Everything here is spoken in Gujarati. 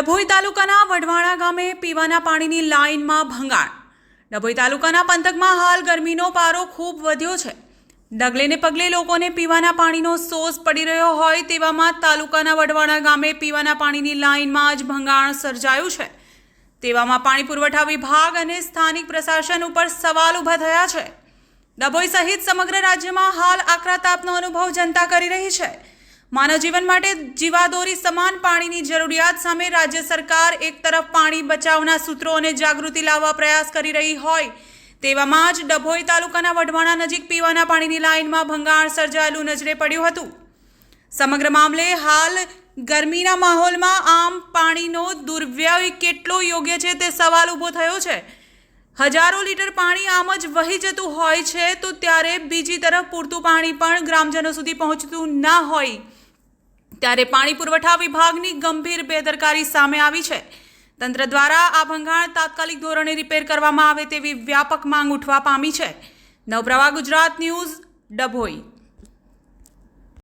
ડભોઈ તાલુકાના વઢવાણા ગામે પીવાના પાણીની લાઇનમાં ભંગાણ। ડભોઈ તાલુકાના પંથકમાં હાલ ગરમીનો પારો ખૂબ વધ્યો છે। ડગલેને પગલે લોકોને પીવાના પાણીનો સોસ પડી રહ્યો હોય તેવામાં તાલુકાના વઢવાણા ગામે પીવાના પાણીની લાઇનમાં જ ભંગાણ સર્જાયું છે। તેવામાં પાણી પુરવઠા વિભાગ અને સ્થાનિક પ્રશાસન ઉપર સવાલ ઊભા થયા છે। ડભોઈ સહિત સમગ્ર રાજ્યમાં હાલ આકરા તાપનો અનુભવ જનતા કરી રહી છે। માનવ જીવન માટે જીવાદોરી સમાન પાણીની જરૂરિયાત સામે રાજ્ય સરકાર એક તરફ પાણી બચાવના સૂત્રો અને જાગૃતિ લાવવા પ્રયાસ કરી રહી હોય તેવામાં જ ડભોઈ તાલુકાના વઢવાણા નજીક પીવાના પાણીની લાઇનમાં ભંગાણ સર્જાયેલું નજરે પડ્યું હતું। સમગ્ર મામલે હાલ ગરમીના માહોલમાં આમ પાણીનો દુર્વ્યય કેટલો યોગ્ય છે તે સવાલ ઊભો થયો છે। હજારો લીટર પાણી આમ જ વહી જતું હોય છે તો ત્યારે બીજી તરફ પૂરતું પાણી પણ ગ્રામજનો સુધી પહોંચતું ના હોય ત્યારે પાણી પુરવઠા વિભાગની ગંભીર બેદરકારી સામે આવી છે। તંત્ર દ્વારા આ ભંગાણ તાત્કાલિક ધોરણે રિપેર કરવામાં આવે તેવી વ્યાપક માંગ ઉઠવા પામી છે। નવપ્રવાહ ગુજરાત ન્યૂઝ ડભોઈ।